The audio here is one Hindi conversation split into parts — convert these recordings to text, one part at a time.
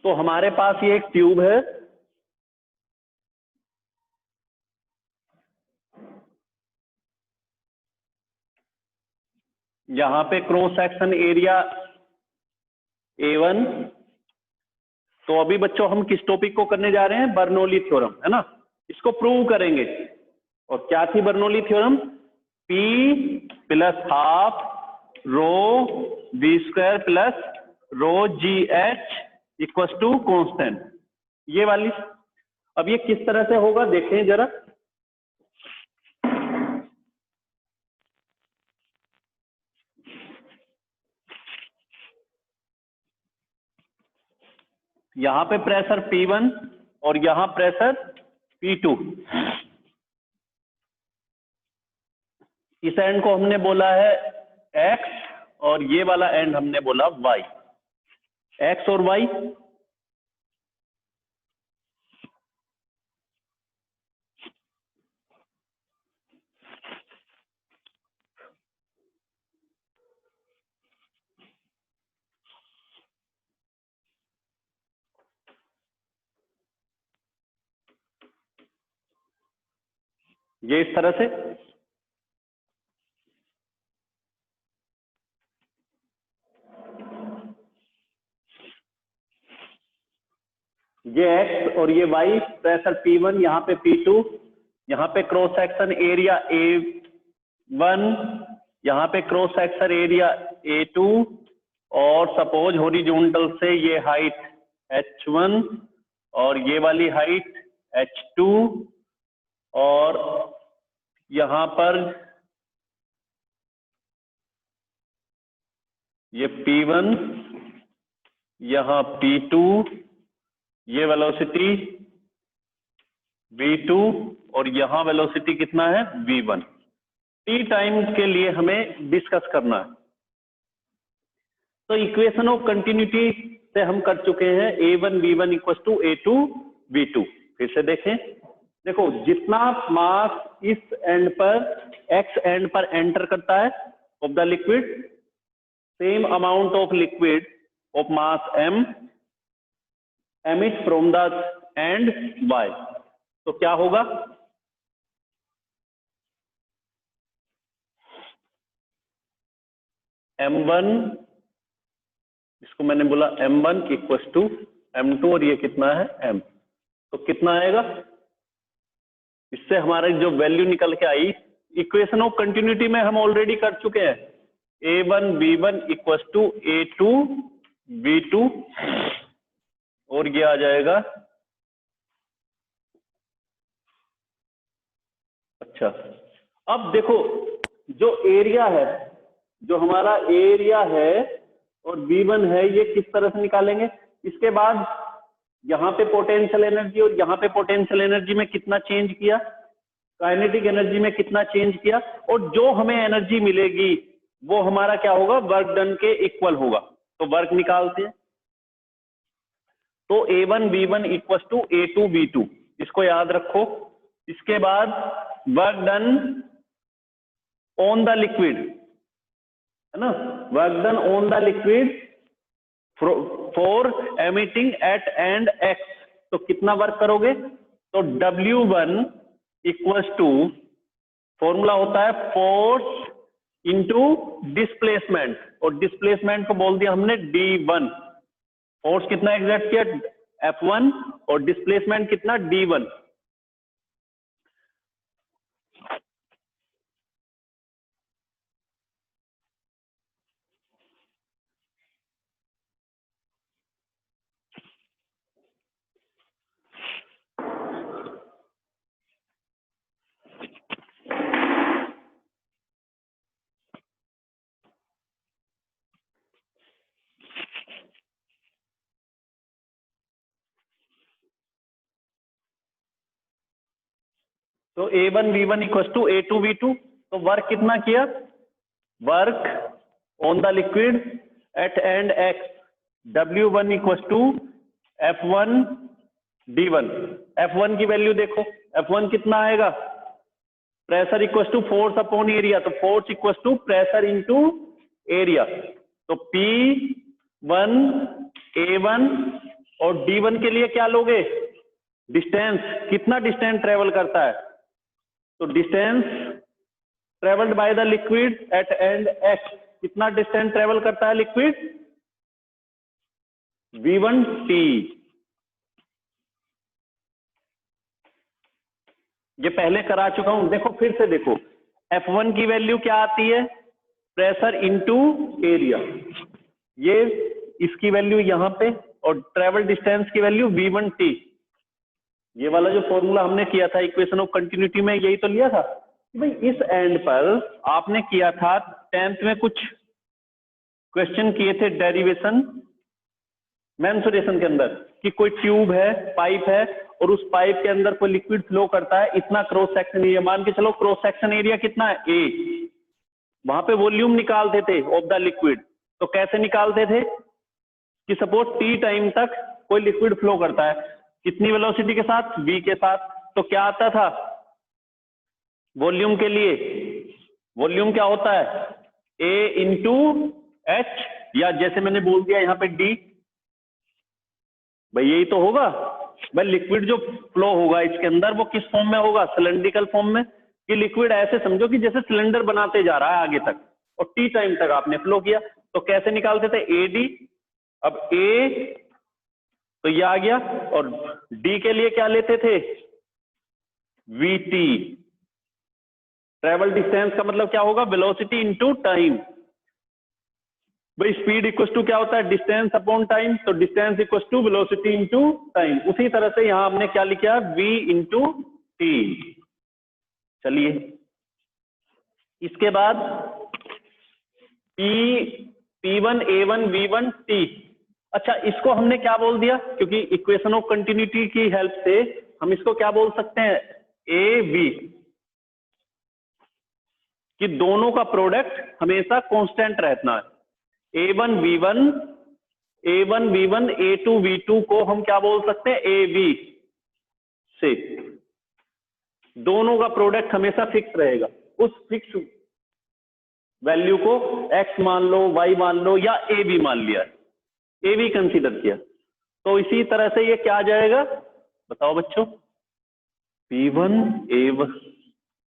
तो हमारे पास ये एक ट्यूब है, यहां पे क्रॉस सेक्शन एरिया A1। तो अभी बच्चों हम किस टॉपिक को करने जा रहे हैं? बर्नौली थ्योरम, है ना। इसको प्रूव करेंगे। और क्या थी Bernoulli theorem? P plus half rho V square plus rho GH equal to constant, ये वाली। अब ये किस तरह से होगा देखें जरा। यहां पे प्रेशर P1 और यहां प्रेशर P2। इस एंड को हमने बोला है X और ये वाला एंड हमने बोला Y। X और Y। ये इस तरह से। ये X और ये Y, प्रेशर P1, यहाँ पे P2, यहाँ पे क्रॉस सेक्शन एरिया A1, यहाँ पे क्रॉस सेक्शन एरिया A2, और सपोज हॉरिजॉन्टल से ये हाइट H1 और ये वाली हाइट H2, और यहाँ पर ये P1, यहाँ P2, ये वेलोसिटी V2 और यहाँ वेलोसिटी कितना है? V1। T टाइम के लिए हमें डिस्कस करना है। तो इक्वेशन ऑफ कंटिन्यूटी से हम कर चुके हैं A1 V1 equal to A2 V2। फिर से देखें, देखो जितना मास इस एंड पर X एंड पर एंटर करता है of the liquid, same amount of liquid of mass M emit from the end Y। तो क्या होगा? M1, इसको मैंने बोला M1 इक्वल टू M2, और ये कितना है M। तो कितना आएगा? इससे हमारी जो वैल्यू निकल के आई, इक्वेशन ऑफ कंटिन्यूटी में हम ऑलरेडी कर चुके हैं, A1 V1 equal to A2 V2, और ये आ जाएगा। अच्छा, अब देखो जो एरिया है, जो हमारा एरिया है और V1 है, ये किस तरह से निकालेंगे? इसके बाद यहाँ पे पोटेंशियल एनर्जी और यहाँ पे पोटेंशियल एनर्जी में कितना चेंज किया, काइनेटिक एनर्जी में कितना चेंज किया, और जो हमें एनर्जी मिलेगी वो हमारा क्या होगा? वर्क डन के इक्वल होगा। तो वर्क निकालते हैं। तो A1 V1 equal to A2 V2, इसको याद रखो। इसके बाद work done on the liquid, है ना, work done on the liquid for emitting at end X। तो कितना वर्क करोगे? तो W1 इक्वल टू, फॉर्मूला होता है फोर्स इंटू डिस्प्लेसमेंट, और डिस्प्लेसमेंट को बोल दिया हमने D1। फोर्स कितना एग्जर्ट किया? F1, और डिस्प्लेसमेंट कितना? D1। तो A1 V1 equal to A2 V2। तो वर्क कितना किया? Work on the liquid at end X, W1 equal to F1 D1। F1 की वैल्यू देखो, F1 कितना आएगा? Pressure equal to force upon area, तो force equal to pressure into area. तो P1 A1 और D1 के लिए क्या लोगे? डिस्टेंस, कितना डिस्टेंस ट्रेवल करता है? तो distance travelled by the liquid at end x, कितना डिस्टेंस ट्रेवल करता है लिक्विड? V1T। ये पहले करा चुका हूं, देखो फिर से देखो। F1 की वैल्यू क्या आती है? प्रेशर इनटू एरिया, ये इसकी वैल्यू यहां पे, और ट्रेवल डिस्टेंस की वैल्यू V1T। ये वाला जो फॉर्मूला हमने किया था इक्वेशन ऑफ कंटिन्यूटी में, यही तो लिया था कि भाई इस एंड पर आपने किया था 10th में कुछ क्वेश्चन किए थे डेरिवेशन मेंसुरेशन के अंदर, कि कोई ट्यूब है, पाइप है, और उस पाइप के अंदर कोई लिक्विड फ्लो करता है, इतना क्रॉस सेक्शन एरिया, मान के चलो क्रॉस सेक्शन एरिया कितना है? A। वहां पे वॉल्यूम निकालते थे ऑफ द लिक्विड, तो कैसे निकालते थे कि सपोज T टाइम तक कोई लिक्विड फ्लो करता है, कितनी वेलोसिटी के साथ? V के साथ। तो क्या आता था वॉल्यूम के लिए? वॉल्यूम क्या होता है? A इंटू H, या जैसे मैंने बोल दिया यहाँ पे D। भाई यही तो होगा। भाई लिक्विड जो फ्लो होगा इसके अंदर वो किस फॉर्म में होगा? सिलेंड्रिकल फॉर्म में। कि लिक्विड ऐसे समझो कि जैसे सिलेंडर बनाते जा रहा है आगे तक, और T टाइम तक आपने फ्लो किया, तो कैसे निकालते थे? AD। अब A तो ये आ गया, और D के लिए क्या लेते थे? VT। ट्रेवल डिस्टेंस का मतलब क्या होगा? Velocity into time. भाई स्पीड इक्वल टू क्या होता है? डिस्टेंस अपॉन टाइम, तो distance equal to velocity into time. उसी तरह से यहां हमने क्या लिखा? V into T। चलिए इसके बाद P1 A1 V1 T। अच्छा, इसको हमने क्या बोल दिया? क्योंकि इक्वेशन ऑफ कंटिन्यूटी की हेल्प से हम इसको क्या बोल सकते हैं? AB, कि दोनों का प्रोडक्ट हमेशा कांस्टेंट रहना है। A1 V1 A2 V2 को हम क्या बोल सकते हैं? AB से। दोनों का प्रोडक्ट हमेशा फिक्स रहेगा। उस फिक्स वैल्यू को x मान लो, y मान लो, या a भी मान लिया, a भी कंसीडर किया, तो इसी तरह से ये क्या आ जाएगा? बताओ बच्चों। P1 A1,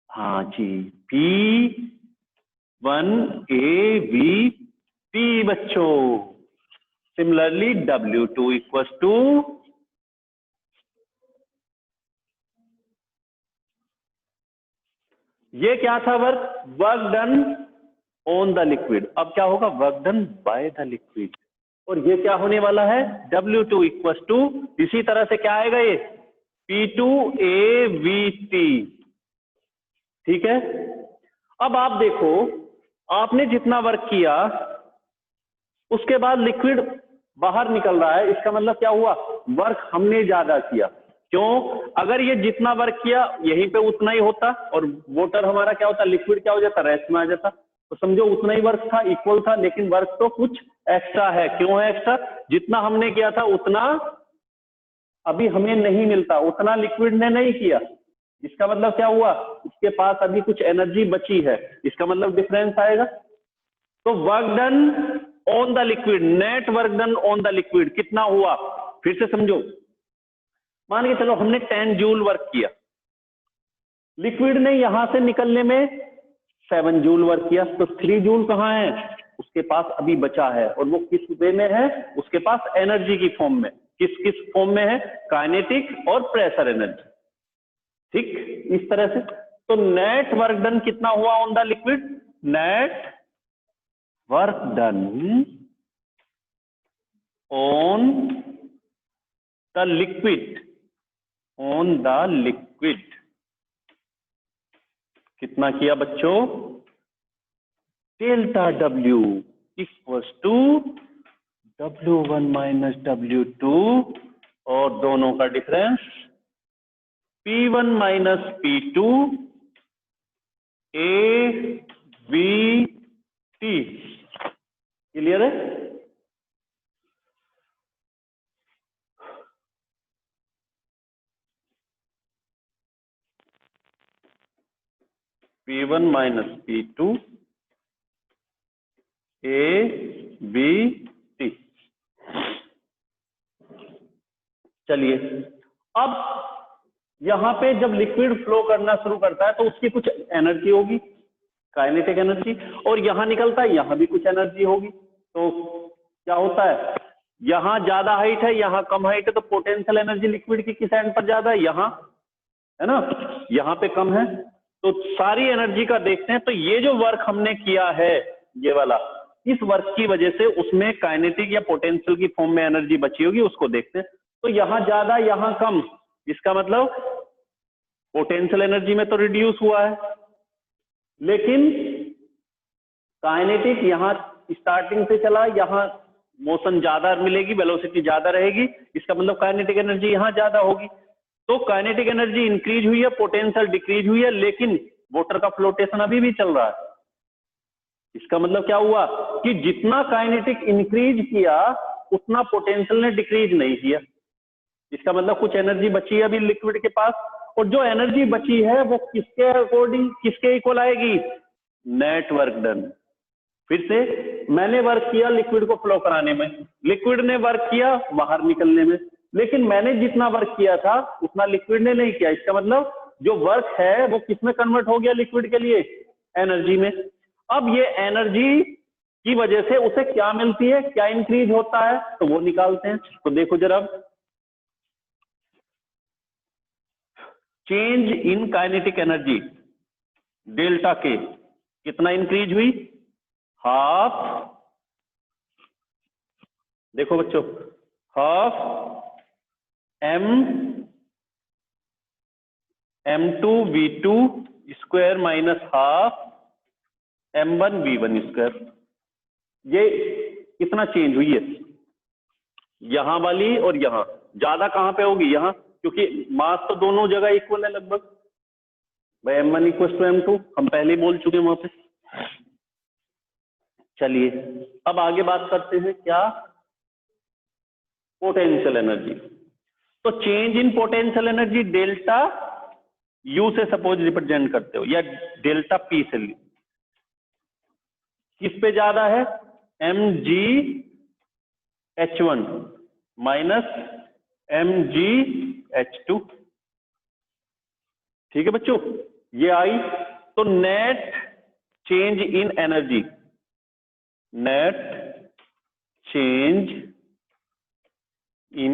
हाँ जी, P1 AVP बच्चों। सिमिलरली W2 इक्वल टू, ये क्या था? Work done on the liquid. अब क्या होगा? Work done by the liquid. और ये क्या होने वाला है? W2 इक्वल टू, इसी तरह से क्या आएगा ये? P2 AVT। ठीक है। अब आप देखो, आपने जितना वर्क किया उसके बाद लिक्विड बाहर निकल रहा है, इसका मतलब क्या हुआ? वर्क हमने ज्यादा किया। क्यों? अगर ये जितना वर्क किया यहीं पे उतना ही होता, और वाटर हमारा क्या होता? लिक्विड क्या हो जाता? रेस्ट में आ जाता। तो समझो उतना ही वर्क था, इक्वल था, लेकिन वर्क तो कुछ एक्स्ट्रा है। क्यों है एक्स्ट्रा? जितना हमने किया था उतना अभी हमें नहीं मिलता, उतना लिक्विड ने नहीं किया। इसका मतलब क्या हुआ? उसके पास अभी कुछ एनर्जी बची है, इसका मतलब डिफरेंस आएगा। तो work done on the liquid, net work done on the liquid कितना हुआ? फिर से समझो, मान के चलो हमने 10 जूल वर्क किया, लिक्विड ने यहां से निकलने में 7 जूल वर्क किया, तो 3 जूल कहां है? उसके पास अभी बचा है, और वो किस वे में है? उसके पास एनर्जी की फॉर्म में। किस किस फॉर्म में है? काइनेटिक और प्रेशर एनर्जी। ठीक, इस तरह से। तो नेट वर्क डन कितना हुआ on the liquid? Net work done on the liquid, on the liquid कितना किया बच्चों? Delta W equals to W1 minus W2, और दोनों का difference P1 minus P2 AVT। Clear है? P1 minus P2 AVT। चलिए, अब यहां पे जब लिक्विड फ्लो करना शुरू करता है तो उसकी कुछ एनर्जी होगी, काइनेटिक एनर्जी, और यहां निकलता है, यहां भी कुछ एनर्जी होगी। तो क्या होता है, यहां ज्यादा हाइट है, यहां कम हाइट है, तो पोटेंशियल एनर्जी लिक्विड की किस एंड पर ज्यादा है, यहां, है ना, यहां पे कम है। तो सारी एनर्जी का देखते हैं। तो ये जो वर्क हमने किया है, ये वाला, इस वर्क की वजह से उसमें काइनेटिक या पोटेंशियल की फॉर्म में एनर्जी बची होगी, उसको देखते हैं। तो यहां ज्यादा यहां कम, इसका मतलब पोटेंशियल एनर्जी में तो रिड्यूस हुआ है, लेकिन काइनेटिक यहां स्टार्टिंग से चला, यहां मोशन ज्यादा मिलेगी, वेलोसिटी ज्यादा रहेगी, इसका मतलब काइनेटिक एनर्जी यहां ज्यादा होगी। तो काइनेटिक एनर्जी इंक्रीज हुई है, पोटेंशियल डिक्रीज हुई है, लेकिन वाटर का फ्लोटेशन अभी भी चल रहा है। इसका मतलब क्या हुआ कि जितना काइनेटिक इंक्रीज किया उतना पोटेंशियल ने डिक्रीज नहीं किया। इसका मतलब कुछ एनर्जी बची है अभी लिक्विड के पास, और जो एनर्जी बची है वो किसके अकॉर्डिंग, किसके इक्वल आएगी, नेट वर्क डन। फिर से मैंने वर्क किया लिक्विड को फ्लो कराने में, लिक्विड ने वर्क किया बाहर निकलने में, लेकिन मैंने जितना वर्क किया था उतना लिक्विड ने नहीं किया। इसका मतलब जो वर्क है वो किस में कन्वर्ट हो गया लिक्विड के लिए, एनर्जी में। अब ये एनर्जी की वजह से उसे क्या मिलती है, क्या इंक्रीज होता है, तो वो निकालते हैं। तो देखो जरा, change in kinetic energy delta के कितना इंक्रीज हुई, हाफ, देखो बच्चों, half m2v2 square minus half m1v1 square. ये कितना चेंज हुई है, यहां वाली और यहां। ज्यादा कहां पे होगी, यहां, क्योंकि मास तो दोनों जगह इक्वल है लगभग। भाई m1 इक्वल टू m2 हम पहले ही बोल चुके हैं वहां पे। चलिए अब आगे बात करते हैं, क्या, पोटेंशियल एनर्जी। तो change in potential energy delta U से सपोज रिप्रेजेंट करते हो, या डेल्टा पी से, किस पे ज्यादा है, mgh1 माइनस mgh2। ठीक है बच्चों, ये आई। तो net change in energy, net change in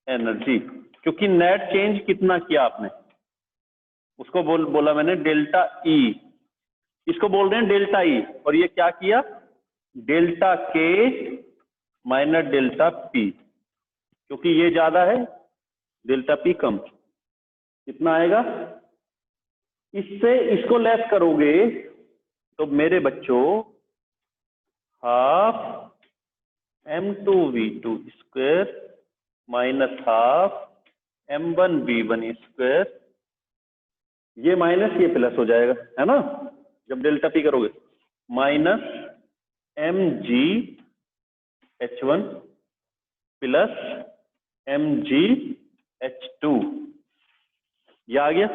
energy, क्योंकि नेट चेंज कितना किया आपने, उसको बोला मैंने डेल्टा ई, इसको बोल रहे हैं डेल्टा ई, और ये क्या किया, डेल्टा के माइनस डेल्टा पी, क्योंकि ये ज्यादा है, डेल्टा पी कम। कितना आएगा, इससे इसको लेस करोगे तो मेरे बच्चों half m2v2 square minus half m1v1 square, ये माइनस ये प्लस हो जाएगा, है ना, जब डेल्टा पी करोगे, माइनस mgh1 प्लस mgh2, ये आ गया।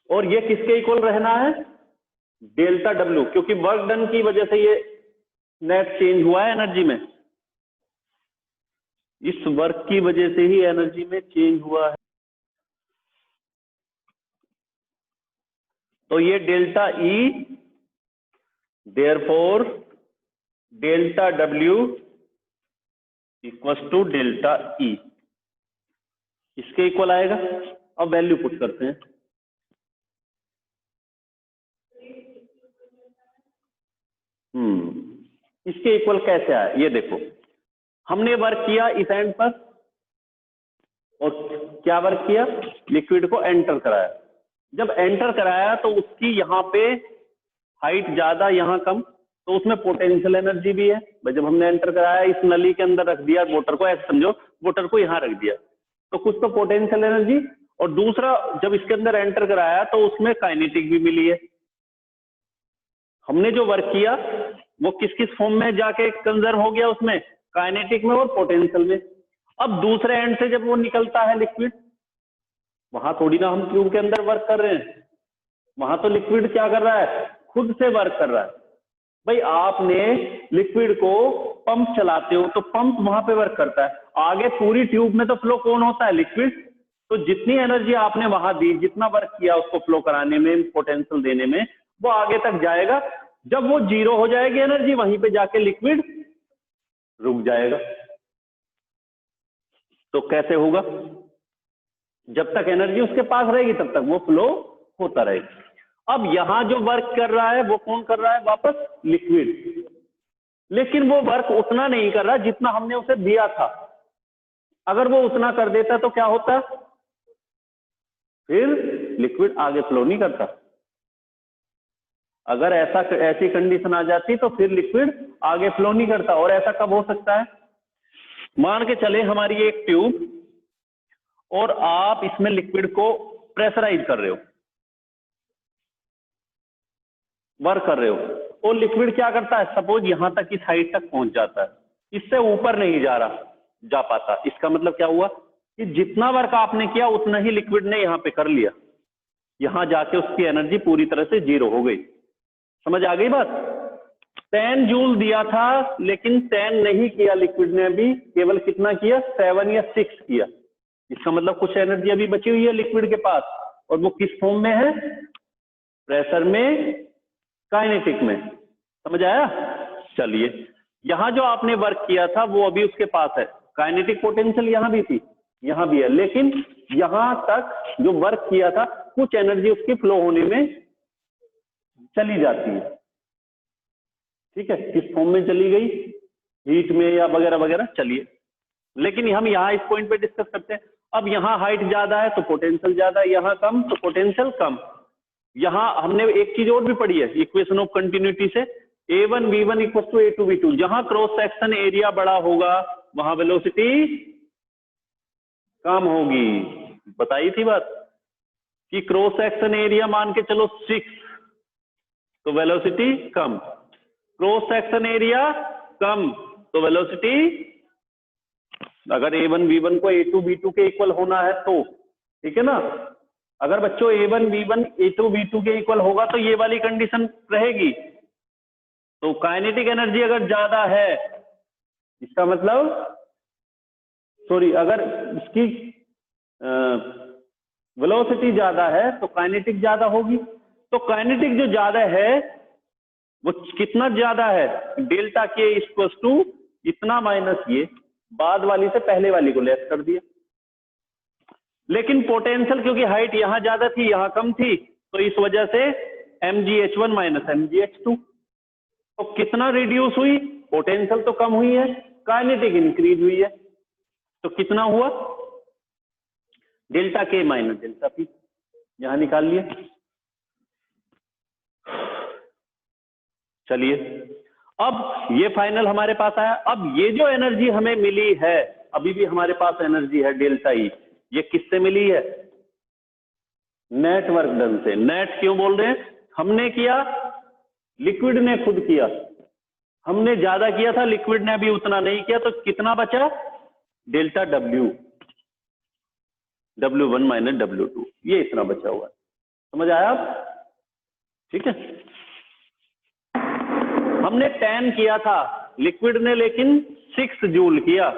और ये किसके इक्वल रहना है, डेल्टा डब्ल्यू, क्योंकि वर्क डन की वजह से ये नेट चेंज हुआ है एनर्जी में, इस वर्क की वजह से ही एनर्जी में चेंज हुआ है। तो ये delta E, therefore delta W equals to delta E, इसके इक्वल आएगा। अब वैल्यू पुट करते हैं, इसके इक्वल कैसे आया, ये देखो, हमने वर्क किया इस एंड पर, और क्या वर्क किया, लिक्विड को एंटर कराया। जब एंटर कराया तो उसकी यहाँ पे हाइट ज्यादा यहाँ कम, तो उसमें पोटेंशियल एनर्जी भी है। भाई जब हमने एंटर कराया, इस नली के अंदर रख दिया मोटर को, ऐसे समझो मोटर को यहाँ रख दिया, तो कुछ तो पोटेंशियल एनर्जी, और दूसरा जब इसके अंदर एंटर कराया तो उसमें काइनेटिक भी मिली है। हमने जो वर्क किया वो किस किस फॉर्म में जाके कंजर्व हो गया, उसमें काइनेटिक में और पोटेंशियल में। अब दूसरे एंड से जब वो निकलता है लिक्विड, वहां थोड़ी ना हम ट्यूब के अंदर वर्क कर रहे हैं, वहां तो लिक्विड क्या कर रहा है, खुद से वर्क कर रहा है। भाई आपने लिक्विड को पंप चलाते हो तो पंप वहां पे वर्क करता है, आगे पूरी ट्यूब में तो फ्लो कौन होता है? लिक्विड। तो जितनी एनर्जी आपने वहां दी, जितना वर्क किया उसको फ्लो कराने में, पोटेंशियल देने में, वो आगे तक जाएगा। जब वो जीरो हो जाएगी एनर्जी, वहीं पे जाके लिक्विड रुक जाएगा। तो कैसे होगा? जब तक एनर्जी उसके पास रहेगी तब तक वो फ्लो होता रहेगा। अब यहां जो वर्क कर रहा है वो कौन कर रहा है? वापस लिक्विड। लेकिन वो वर्क उतना नहीं कर रहा जितना हमने उसे दिया था। अगर वो उतना कर देता तो क्या होता? फिर लिक्विड आगे फ्लो नहीं करता। अगर ऐसी कंडीशन आ जाती तो फिर लिक्विड आगे फ्लो नहीं करता। और ऐसा कब हो सकता है? मान के चले हमारी एक ट्यूब, और आप इसमें लिक्विड को प्रेशराइज कर रहे हो, वर्क कर रहे हो, और लिक्विड क्या करता है? सपोज यहां तक, इस हाइट तक पहुंच जाता है, इससे ऊपर नहीं जा पाता। इसका मतलब क्या हुआ कि जितना वर्क आपने किया उतना ही लिक्विड ने यहां पे कर लिया, यहां जाके उसकी एनर्जी पूरी तरह से जीरो हो गई। समझ आ गई बात? 10 जूल दिया था लेकिन 10 नहीं किया लिक्विड ने, अभी केवल कितना किया? 7 या 6 किया। इसका मतलब कुछ एनर्जी अभी बची हुई है लिक्विड के पास, और वो किस फॉर्म में है? प्रेशर में, काइनेटिक में। समझ आया? चलिए, यहां जो आपने वर्क किया था वो अभी उसके पास है, काइनेटिक पोटेंशियल यहां भी थी, यहां भी है, लेकिन यहां तक जो वर्क किया था कुछ एनर्जी उसकी फ्लो होने में चली जाती है। ठीक है, किस फॉर्म में चली गई? हीट में या वगैरह वगैरह। चलिए, लेकिन हम यहाँ इस पॉइंट पे डिस्कस करते हैं। अब यहाँ हाइट ज्यादा है तो पोटेंशियल ज्यादा, यहाँ कम तो पोटेंशियल कम। यहाँ हमने एक चीज और भी पढ़ी है इक्वेशन ऑफ कंटिन्यूटी से, A1 V1 equal to A2 V2। जहां क्रॉस सेक्शन एरिया बड़ा होगा वहां वेलोसिटी कम होगी। बताई थी बात कि क्रॉस सेक्शन एरिया मान के चलो 6, तो वेलोसिटी कम। क्रॉस सेक्शन एरिया कम तो वेलोसिटी, अगर A1 V1 को A2 V2 के इक्वल होना है तो, ठीक है ना? अगर बच्चों A1 V1 A2 V2 के इक्वल होगा तो ये वाली कंडीशन रहेगी। तो काइनेटिक एनर्जी अगर ज्यादा है, इसका मतलब, सॉरी, अगर इसकी वेलोसिटी ज्यादा है तो काइनेटिक ज्यादा होगी। तो काइनेटिक जो ज्यादा है वो कितना ज्यादा है? डेल्टा के इक्वल टू इतना माइनस ये, बाद वाली से पहले वाली को लेस कर दिया। लेकिन पोटेंशियल क्योंकि हाइट यहां ज्यादा थी यहां कम थी, तो इस वजह से mgh1 माइनस mgh2। तो कितना रिड्यूस हुई? पोटेंशियल तो कम हुई है, काइनेटिक इंक्रीज हुई है। तो कितना हुआ? डेल्टा के माइनस डेल्टा पी। यहां निकाल लिए। चलिए, अब ये फाइनल हमारे पास आया। अब ये जो एनर्जी हमें मिली है, अभी भी हमारे पास एनर्जी है डेल्टा ई, ये किससे मिली है? नेट वर्क डन से। नेट क्यों बोल रहे हैं? हमने किया, लिक्विड ने खुद किया। हमने ज्यादा किया था, लिक्विड ने अभी उतना नहीं किया, तो कितना बचा? Delta W, W1 minus W2, ये इतना बचा हुआ है। समझ आया आप? ठीक है, हमने 10 किया था लिक्विड ने, लेकिन 6 जूल किया,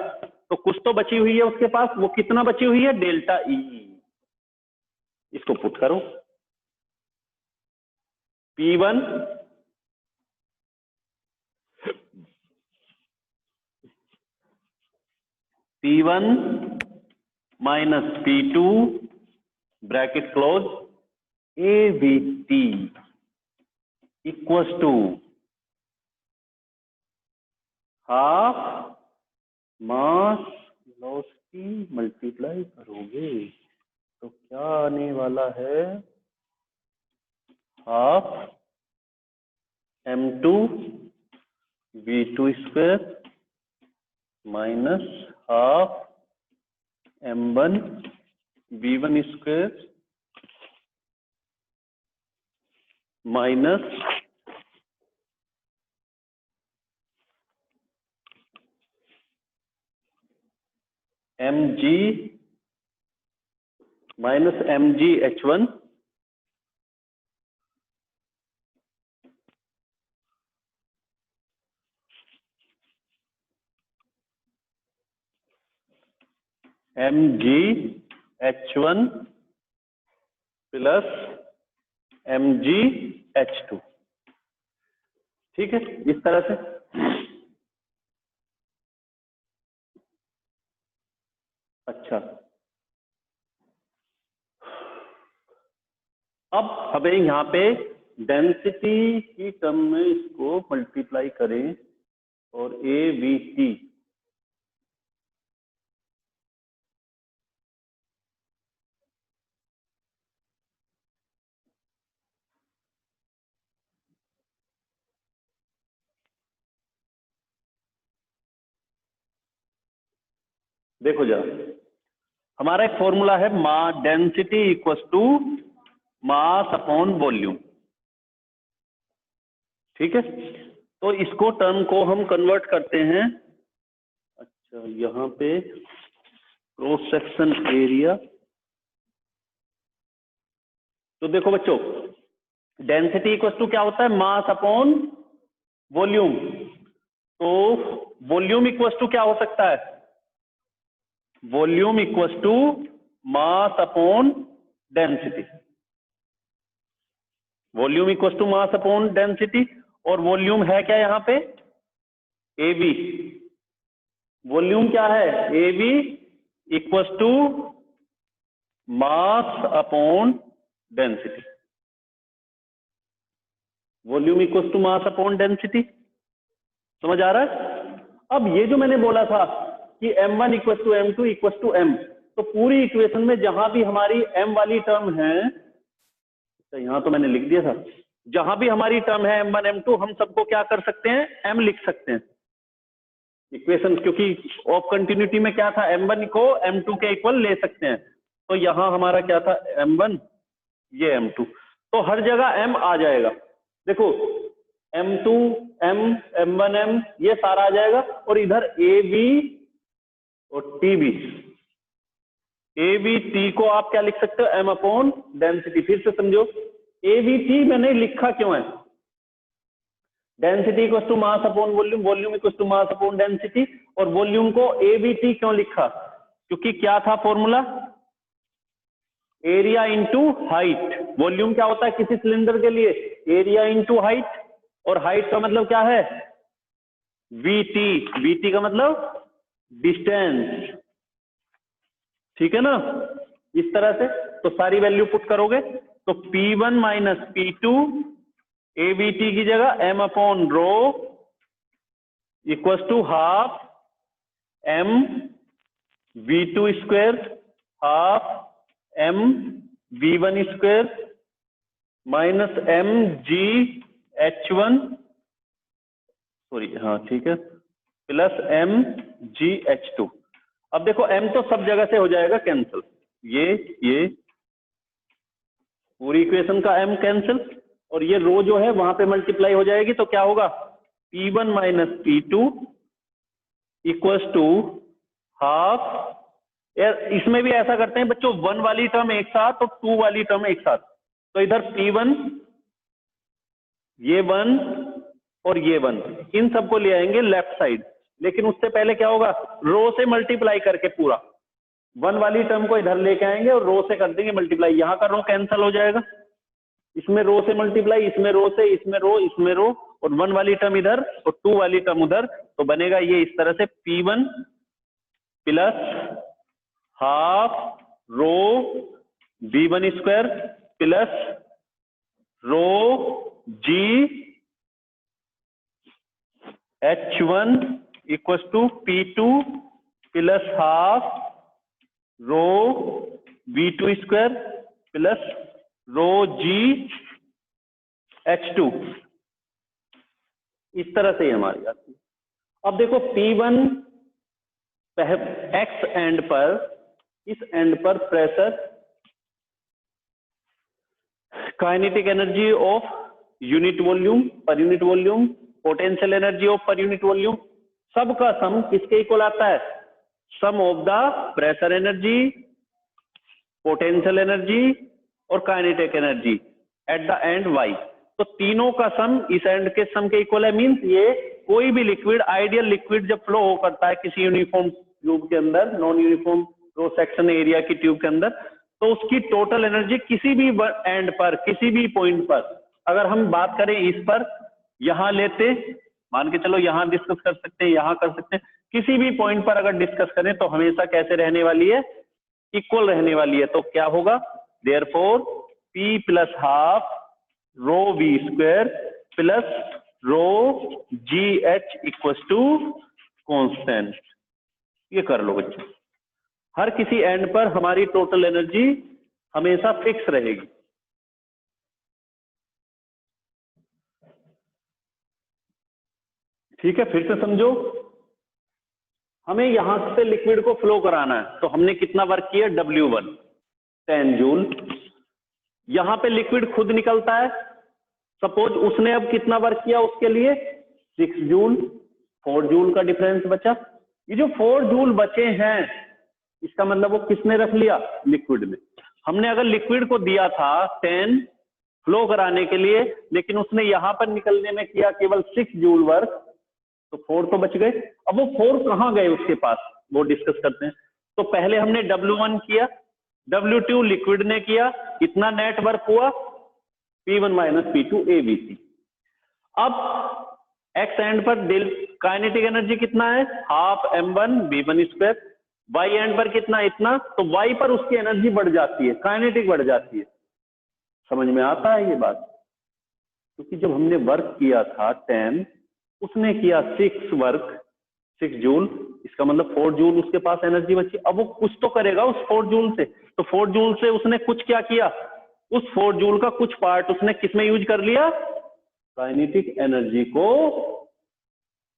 तो कुछ तो बची हुई है उसके पास। वो कितना बची हुई है? Delta E. इसको पुट करो, P1 minus P2 bracket close AVT equals to half mass velocity multiply करोगे तो क्या आने वाला है? Half m2 v2 square minus half m1 v1 square minus mg minus mgh1 MgH1 plus MgH2। ठीक है, इस तरह से। अच्छा, अब हमें यहाँ पे डेंसिटी की टर्म में इसको मल्टीप्लाई करें और AVT देखो जरा, हमारा एक फॉर्मूला है density equals to mass upon volume. ठीक है, तो इसको टर्म को हम कन्वर्ट करते हैं। अच्छा, यहाँ पे क्रॉस सेक्शन एरिया। तो देखो बच्चों, डेंसिटी इक्वल्स टू क्या होता है, मास अपॉन वॉल्यूम। तो वॉल्यूम इक्वल्स टू क्या हो सकता है, volume equals to mass upon density. Volume equals to mass upon density, और वॉल्यूम है क्या यहाँ पे, AB। वॉल्यूम क्या है, AB equals to mass upon density. Volume equals to mass upon density, समझ आ रहा है। अब ये जो मैंने बोला था कि M1 equals to M2 equals to M, तो पूरी इक्वेशन में जहां भी हमारी M वाली टर्म है, तो यहां तो मैंने लिख दिया था, जहां भी हमारी टर्म है M1 M2, हम सबको क्या कर सकते हैं, M लिख सकते हैं इक्वेशन, क्योंकि ऑफ कंटिन्यूटी में क्या था, M1 को M2 के इक्वल ले सकते हैं। तो यहां हमारा क्या था, M1, ये M2, तो हर जगह M आ जाएगा। देखो M2 M, M1 M, ये सारा आ जाएगा, और इधर AB और TB। ABT को आप क्या लिख सकते हो, M अपॉन डेंसिटी। फिर से समझो, ABT मैंने लिखा क्यों है, density equals to mass upon volume, volume equals to mass upon density, और वॉल्यूम को ABT क्यों लिखा, क्योंकि क्या था formula, area into height. Volume क्या होता है किसी सिलेंडर के लिए, एरिया इंटू हाइट, और हाइट का मतलब क्या है, VT। VT का मतलब डिस्टेंस। ठीक है ना, इस तरह से। तो सारी वैल्यू पुट करोगे तो P1 माइनस P2 ABT की जगह M upon rho equals to half M V2 square half M V1 square minus M G H1, sorry हाँ ठीक है, प्लस M G H2। अब देखो M तो सब जगह से हो जाएगा कैंसिल, ये पूरी इक्वेशन का M कैंसिल, और ये रो जो है वहां पे मल्टीप्लाई हो जाएगी, तो क्या होगा, P1 minus P2 equals to half. इसमें भी ऐसा करते हैं बच्चों, 1 वाली टर्म एक साथ और 2 वाली टर्म एक साथ। तो इधर P1, ये 1 और ये 1, इन सबको ले आएंगे लेफ्ट साइड। लेकिन उससे पहले क्या होगा, रो से मल्टीप्लाई करके पूरा 1 वाली टर्म को इधर लेके आएंगे और रो से कर देंगे मल्टीप्लाई। यहां का रो कैंसिल हो जाएगा, इसमें रो से मल्टीप्लाई, इसमें रो से, इसमें रो, इसमें रो, और 1 वाली टर्म इधर और 2 वाली टर्म उधर। तो बनेगा ये इस तरह से, P1 plus half rho V1 square plus rho G H1 equals to P2 plus half rho V2 square plus rho G H2। इस तरह से ही हमारी आती है। अब देखो P1 एक्स एंड पर, इस एंड पर pressure, kinetic energy of unit volume per unit volume, potential energy of per unit volume, सबका सम किसके इक्वल आता है, sum of the pressure energy, potential energy और kinetic energy at the end y। तो तीनों का सम इस एंड के सम के इक्वल है। मींस ये कोई भी लिक्विड, आइडियल लिक्विड जब फ्लो हो करता है किसी यूनिफॉर्म ट्यूब के अंदर, non uniform cross section area की ट्यूब के अंदर, तो उसकी टोटल एनर्जी किसी भी एंड पर, किसी भी पॉइंट पर, अगर हम बात करें इस पर, यहां लेते, मान के चलो यहां डिस्कस कर सकते हैं, यहां कर सकते हैं, किसी भी पॉइंट पर अगर डिस्कस करें तो हमेशा कैसे रहने वाली है, इक्वल रहने वाली है। तो क्या होगा, therefore P plus half rho V square plus rho G H equal to constant. ये कर लो बच्चे, हर किसी एंड पर हमारी टोटल एनर्जी हमेशा फिक्स रहेगी। ठीक है, फिर से समझो, हमें यहां से लिक्विड को फ्लो कराना है, तो हमने कितना वर्क किया, W1 10 जूल। यहां पे लिक्विड खुद निकलता है, सपोज उसने अब कितना वर्क किया उसके लिए 6 जूल, 4 जूल का डिफरेंस बचा। ये जो 4 जूल बचे हैं, इसका मतलब वो किसने रख लिया, लिक्विड में। हमने अगर लिक्विड को दिया था 10 फ्लो कराने के लिए, लेकिन उसने यहां पर निकलने में किया केवल 6 जूल वर्क, तो 4 तो बच गए। अब वो 4 कहां गए उसके पास, वो डिस्कस करते हैं। तो पहले हमने W1 किया, W2 लिक्विड ने किया, कितना नेट वर्क हुआ, P1 माइनस P2 ABC। अब एक्स एंड पर काइनेटिक एनर्जी कितना है, half M1 V1 square, Y and पर कितना, इतना, तो वाई पर उसकी एनर्जी बढ़ जाती है, काइनेटिक बढ़ जाती है। समझ में आता है ये बात, क्योंकि जब हमने वर्क किया था 10, उसने किया 6 वर्क 6 जूल, इसका मतलब 4 जूल उसके पास एनर्जी बची। अब वो कुछ तो करेगा उस 4 जूल से, तो 4 जूल से उसने कुछ क्या किया, उस 4 जूल का कुछ पार्ट उसने किसमें यूज कर लिया, काइनेटिक एनर्जी को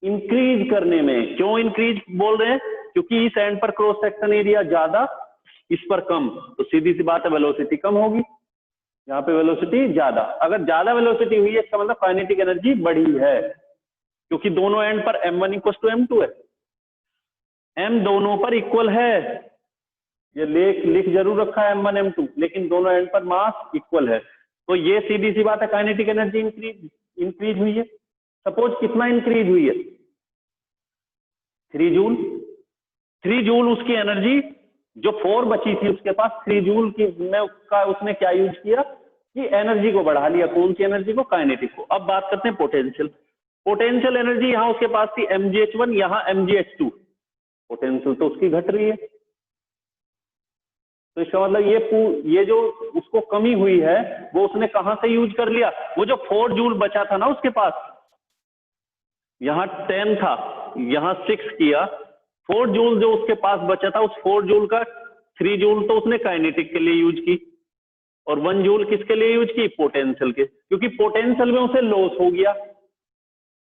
इंक्रीज करने में। क्यों इंक्रीज बोल रहे हैं, क्योंकि इस एंड पर क्रॉस सेक्शन एरिया ज्यादा, इस पर कम, तो सीधी सी बात है वेलोसिटी कम होगी, यहाँ पे वेलोसिटी ज्यादा। अगर ज्यादा वेलोसिटी हुई है, इसका मतलब काइनेटिक एनर्जी बढ़ी है, क्योंकि दोनों एंड पर M1 इक्वल टू M2 है, M दोनों पर इक्वल है। ये लिख जरूर रखा है M1 M2, लेकिन दोनों एंड पर मास इक्वल है, तो ये सीधी सी बात है काइनेटिक एनर्जी इंक्रीज हुई है। सपोज कितना इंक्रीज हुई है, 3 जूल। 3 जूल उसकी एनर्जी, जो 4 बची थी उसके पास, 3 जूल की में उसने क्या यूज किया कि एनर्जी को बढ़ा लिया। कौन सी एनर्जी को, काइनेटिक को। अब बात करते हैं पोटेंशियल। पोटेंशियल एनर्जी यहां उसके पास थी mgh1, यहां mgh2, पोटेंशियल तो उसकी घट रही है, तो इसका मतलब ये जो उसको कमी हुई है वो उसने कहां से यूज कर लिया, वो जो 4 जूल बचा था ना उसके पास, यहां 10 था, यहां 6 किया, 4 जूल जो उसके पास बचा था, उस 4 जूल का 3 जूल तो उसने काइनेटिक के लिए यूज की, और 1 जूल किसके लिए यूज की, पोटेंशियल के, क्योंकि पोटेंशियल में उसे लॉस हो गया,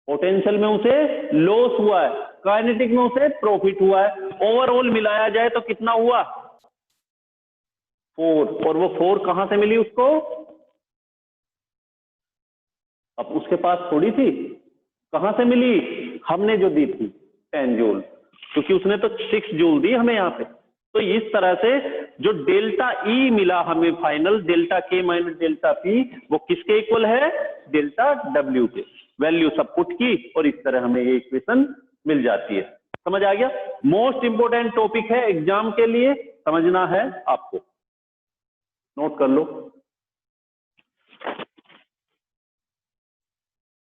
पोटेंशियल में उसे लॉस हुआ है, काइनेटिक में उसे प्रॉफिट हुआ है। ओवरऑल मिलाया जाए तो कितना हुआ, 4, और वो 4 कहां से मिली उसको, अब उसके पास थोड़ी थी, कहां से मिली, हमने जो दी थी 10 जूल, क्योंकि उसने तो 6 जूल दी हमें यहां पे। तो इस तरह से जो डेल्टा ई मिला हमें फाइनल, डेल्टा के माइनस डेल्टा पी, वो किसके इक्वल है, डेल्टा डब्ल्यू के। वैल्यू सब पुट की और इस तरह हमें ये इक्वेशन मिल जाती है। समझ आ गया, मोस्ट इंपोर्टेंट टॉपिक है एग्जाम के लिए, समझना है आपको, नोट कर लो।